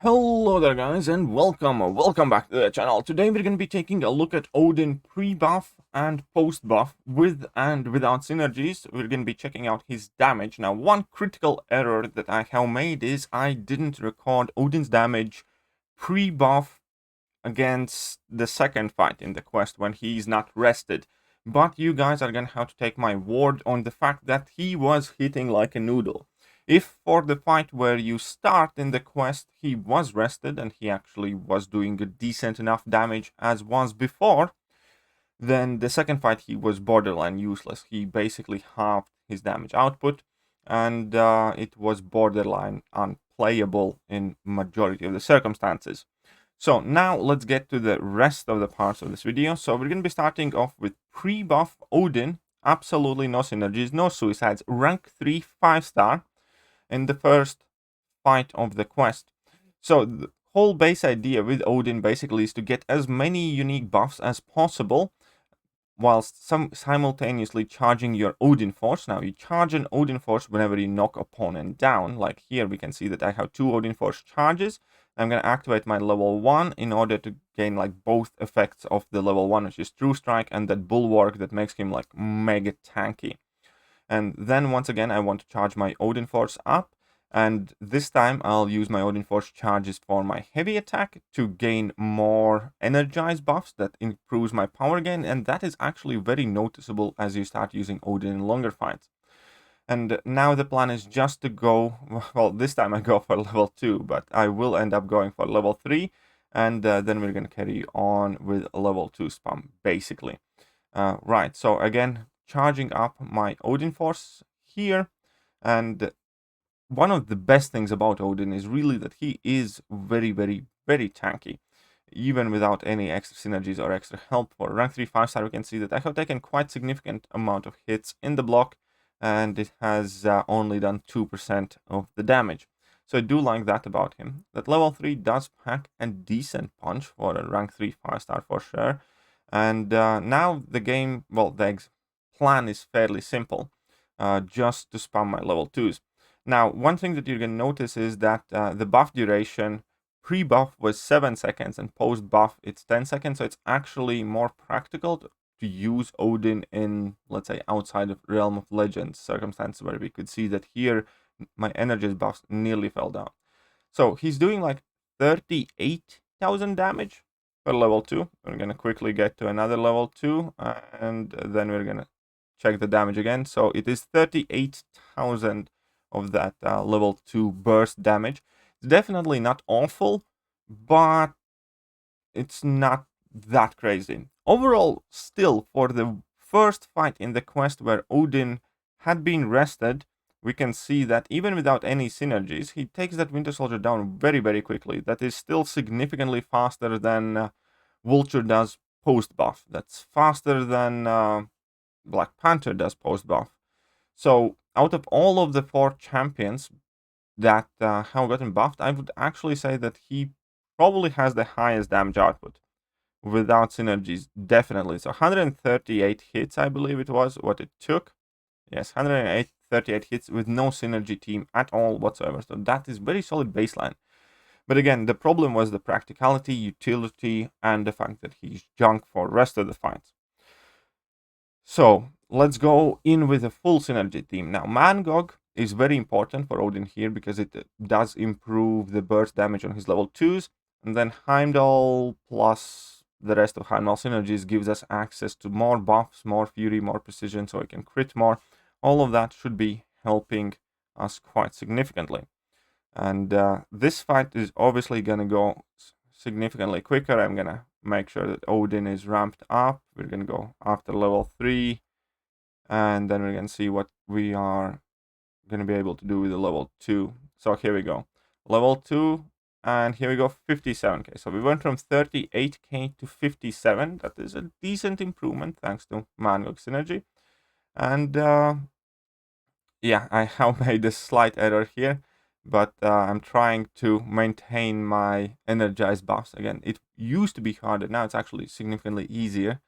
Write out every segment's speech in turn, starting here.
Hello there guys and welcome back to the channel. Today we're going to be taking a look at Odin pre-buff and post-buff with and without synergies. We're going to be checking out his damage. Now one critical error that I have made is I didn't record Odin's damage pre-buff against the second fight in the quest when he's not rested. But you guys are going to have to take my word on the fact that he was hitting like a noodle. If for the fight where you start in the quest he was rested and he actually was doing a decent enough damage as was before, then the second fight he was borderline useless. He basically halved his damage output and it was borderline unplayable in majority of the circumstances. So now let's get to the rest of the parts of this video. So we're going to be starting off with pre-buff Odin, absolutely no synergies, no suicides, rank 3 5-star in the first fight of the quest. So the whole base idea with Odin basically is to get as many unique buffs as possible whilst simultaneously charging your Odin Force. Now you charge an Odin Force whenever you knock opponent down. Like here we can see that I have 2 Odin Force charges. I'm going to activate my level 1 in order to gain like both effects of the level 1, which is True Strike, and that Bulwark that makes him like mega tanky. And then once again I want to charge my Odin Force up, and this time I'll use my Odin Force charges for my heavy attack to gain more energized buffs that improves my power gain, and that is actually very noticeable as you start using Odin in longer fights. And now the plan is just to go, well, this time I go for level 2, but I will end up going for level 3, and then we're going to carry on with level 2 spam, basically. Right, so again, charging up my Odin Force here, and one of the best things about Odin is really that he is very tanky, even without any extra synergies or extra help. For rank 3 5-star we can see that I have taken quite significant amount of hits in the block, and it has only done 2% of the damage. So I do like that about him. That level 3 does pack a decent punch for a rank 3 5-star for sure. And now the game, well, the plan is fairly simple, just to spam my level 2s. Now, one thing that you're going to notice is that the buff duration pre-buff was 7 seconds and post-buff it's 10 seconds, so it's actually more practical to use Odin in, let's say, outside of Realm of Legends circumstances, where we could see that here my energies buffs nearly fell down. So he's doing like 38,000 damage for level 2. We're going to quickly get to another level 2, and then we're going to check the damage again. So it is 38,000 of that level 2 burst damage. It's definitely not awful, but it's not that crazy. Overall, still, for the first fight in the quest where Odin had been rested, we can see that even without any synergies, he takes that Winter Soldier down very quickly. That is still significantly faster than Vulture does post-buff. That's faster than Black Panther does post-buff. So out of all of the 4 champions that have gotten buffed, I would actually say that he probably has the highest damage output without synergies, definitely. So 138 hits, I believe it was what it took. Yes, 138 hits with no synergy team at all whatsoever. So that is very solid baseline. But again, the problem was the practicality, utility, and the fact that he's junk for the rest of the fights. So let's go in with a full synergy team. Now, MCOC is very important for Odin here because it does improve the burst damage on his level 2s. And then Heimdall plus the rest of Heimdall synergies gives us access to more buffs, more fury, more precision, so I can crit more. All of that should be helping us quite significantly. And this fight is obviously going to go significantly quicker. I'm going to make sure that Odin is ramped up. We're going to go after level 3. And then we're going to see what we are going to be able to do with the level 2. So here we go. Level 2. And here we go, 57k. So we went from 38k to 57. That is a decent improvement thanks to MCOC synergy. And yeah, I have made a slight error here, but I'm trying to maintain my energized buffs. Again, it used to be harder. Now it's actually significantly easier.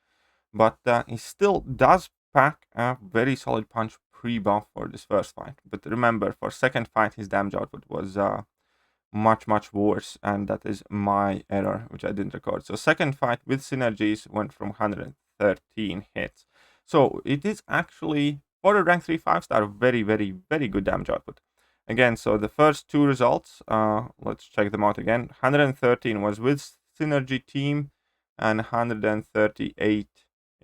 But it still does pack a very solid punch pre-buff for this first fight. But remember, for second fight, his damage output was much worse, and that is my error, which I didn't record. So second fight with synergies went from 113 hits. So it is actually, for a rank 3 5-star, very good damage output. Again, so the first two results, let's check them out again. 113 was with synergy team, and 138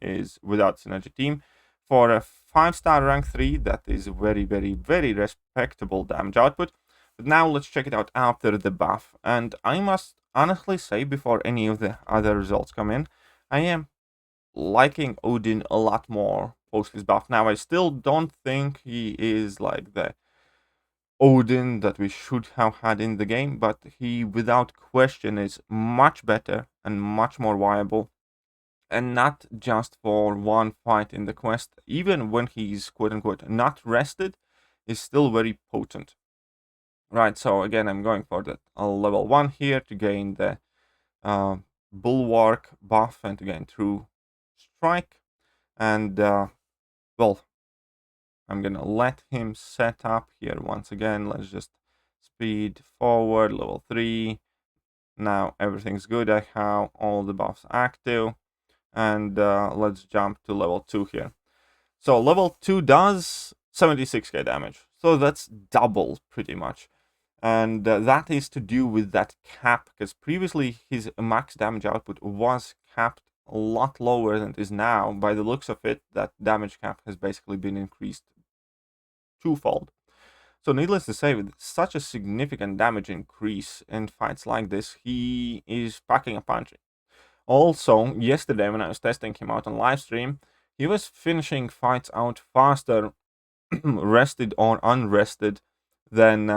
is without synergy team. For a 5-star rank 3, that is very respectable damage output. But now let's check it out after the buff. And I must honestly say, before any of the other results come in, I am liking Odin a lot more post his buff. Now, I still don't think he is like the Odin that we should have had in the game, but he, without question, is much better and much more viable. And not just for one fight in the quest. Even when he's quote-unquote not rested, is still very potent. Right, so again, I'm going for the level 1 here to gain the Bulwark buff and to gain True Strike. And, well, I'm gonna let him set up here once again. Let's just speed forward, level 3. Now everything's good. I have all the buffs active. And let's jump to level 2 here. So level 2 does 76k damage. So that's double pretty much. And that is to do with that cap, because previously his max damage output was capped a lot lower than it is now. By the looks of it, that damage cap has basically been increased twofold. So needless to say, with such a significant damage increase in fights like this, he is packing a punch. Also, yesterday when I was testing him out on live stream, he was finishing fights out faster, rested or unrested, than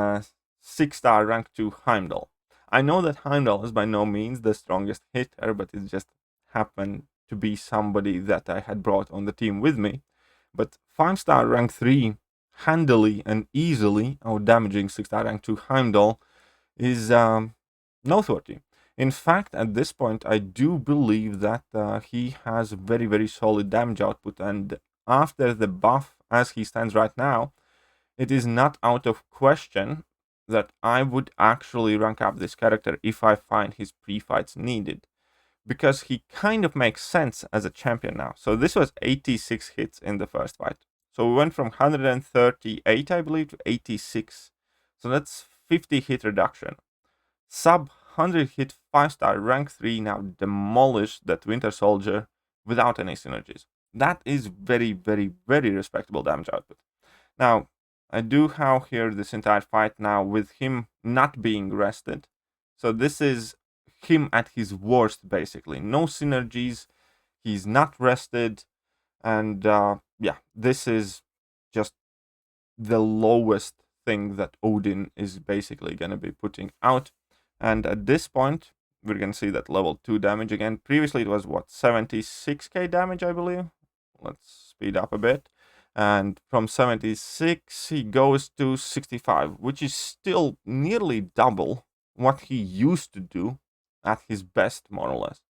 6-star rank 2 Heimdall. I know that Heimdall is by no means the strongest hitter, but it just happened to be somebody that I had brought on the team with me. But 5-star rank 3 handily and easily out-damaging 6-star rank 2 Heimdall is noteworthy. In fact, at this point, I do believe that he has very solid damage output, and after the buff, as he stands right now, it is not out of question that I would actually rank up this character if I find his pre-fights needed, because he kind of makes sense as a champion now. So this was 86 hits in the first fight. So we went from 138, I believe, to 86. So that's 50 hit reduction. Sub 100 hit 5-star rank 3 now demolished that Winter Soldier without any synergies. That is very respectable damage output. Now, I do have here this entire fight now with him not being rested. So this is him at his worst, basically. No synergies, he's not rested, and yeah, this is just the lowest thing that Odin is basically going to be putting out. And at this point, we're going to see that level 2 damage again. Previously, it was, what, 76k damage, I believe? Let's speed up a bit. And from 76, he goes to 65, which is still nearly double what he used to do at his best, more or less.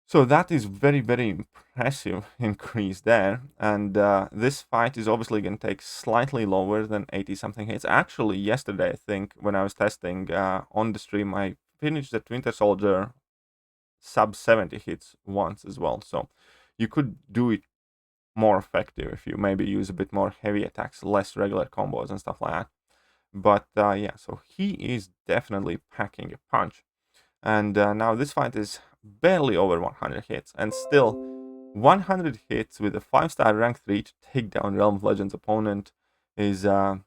So that is very impressive increase there. And this fight is obviously going to take slightly lower than 80-something hits. Actually, yesterday, I think, when I was testing on the stream, I finished the Winter Soldier sub 70 hits once as well. So you could do it more effective if you maybe use a bit more heavy attacks, less regular combos and stuff like that. But yeah, so he is definitely packing a punch. And now this fight is barely over 100 hits, and still 100 hits with a 5-star rank 3 to take down Realm of Legends opponent is a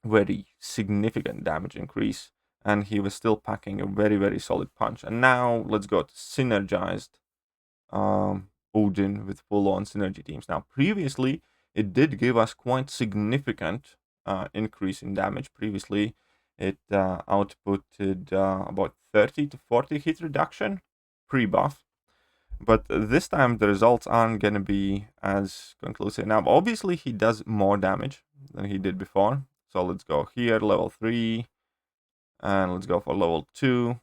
very significant damage increase, and he was still packing a very solid punch. And now let's go to Synergized Odin with full-on synergy teams. Now previously it did give us quite significant increase in damage. Previously it outputted about 30 to 40 hit reduction pre-buff, but this time the results aren't gonna be as conclusive. Now obviously he does more damage than he did before, so let's go here, level 3, and let's go for level 2.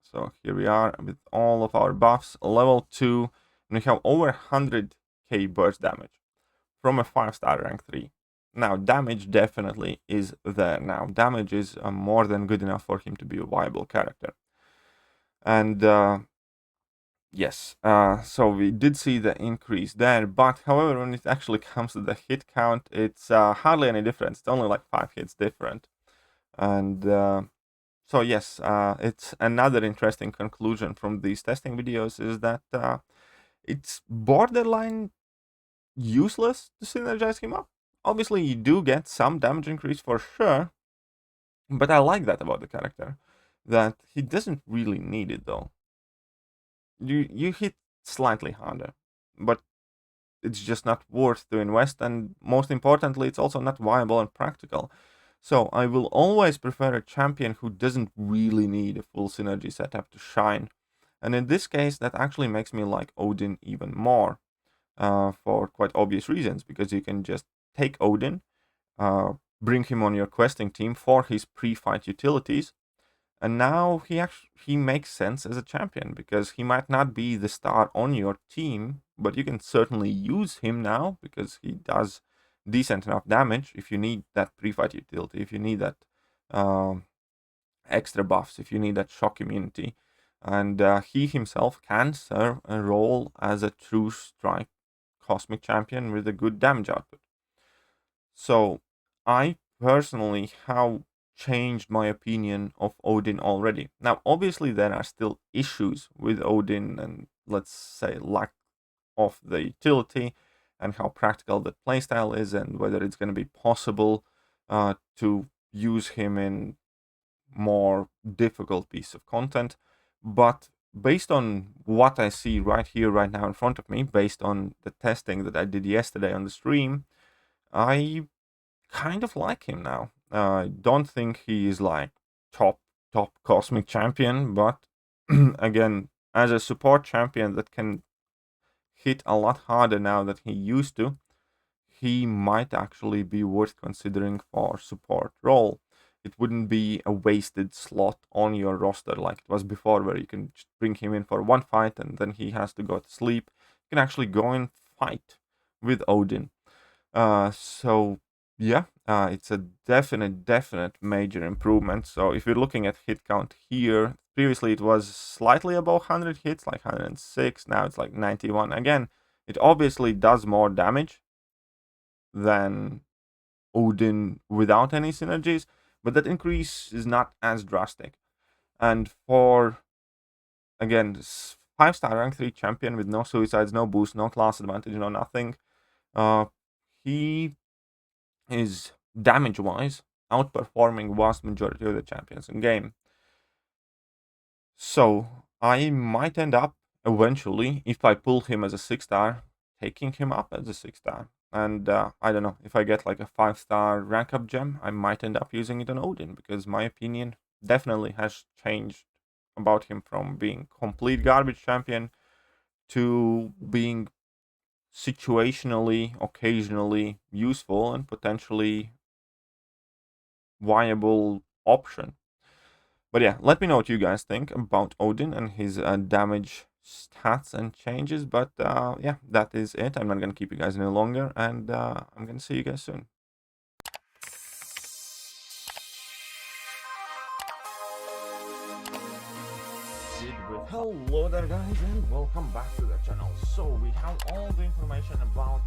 So here we are with all of our buffs, level 2, and we have over 100k burst damage from a 5-star rank 3. Now, damage definitely is there. Now, damage is more than good enough for him to be a viable character. And yes, so we did see the increase there, but however, when it actually comes to the hit count, it's hardly any difference. It's only like 5 hits different. And so yes, it's another interesting conclusion from these testing videos is that it's borderline useless to synergize him up. Obviously, you do get some damage increase for sure, but I like that about the character, that he doesn't really need it though. You hit slightly harder, but it's just not worth to invest, and most importantly, it's also not viable and practical. So I will always prefer a champion who doesn't really need a full synergy setup to shine. And in this case, that actually makes me like Odin even more, for quite obvious reasons, because you can just take Odin, bring him on your questing team for his pre-fight utilities, and now he makes sense as a champion, because he might not be the star on your team, but you can certainly use him now because he does decent enough damage if you need that pre-fight utility, if you need that extra buffs, if you need that shock immunity. And he himself can serve a role as a true strike cosmic champion with a good damage output. So I personally have changed my opinion of Odin already. Now, obviously, there are still issues with Odin, and let's say lack of the utility and how practical the playstyle is, and whether it's going to be possible to use him in more difficult piece of content. But based on what I see right here, right now in front of me, based on the testing that I did yesterday on the stream, I kind of like him now. I don't think he is like top cosmic champion, but again, as a support champion that can hit a lot harder now than he used to, he might actually be worth considering for support role. It wouldn't be a wasted slot on your roster like it was before, where you can just bring him in for one fight and then he has to go to sleep. You can actually go and fight with Odin. So yeah, it's a definite major improvement. So if you're looking at hit count here, previously it was slightly above 100 hits, like 106. Now it's like 91. Again, it obviously does more damage than Odin without any synergies, but that increase is not as drastic. And for, again, 5-star rank 3 champion with no suicides, no boost, no class advantage, no nothing, he is damage-wise outperforming vast majority of the champions in game. So I might end up eventually, if I pull him as a 6-star, taking him up as a 6-star. And I don't know, if I get like a 5-star rank up gem, I might end up using it on Odin, because my opinion definitely has changed about him from being complete garbage champion to being situationally, occasionally useful and potentially viable option. But yeah, let me know what you guys think about Odin and his damage stats and changes. But yeah, that is it. I'm not going to keep you guys any longer, and I'm going to see you guys soon. Hello there guys, and welcome back to the channel. So we have all the information about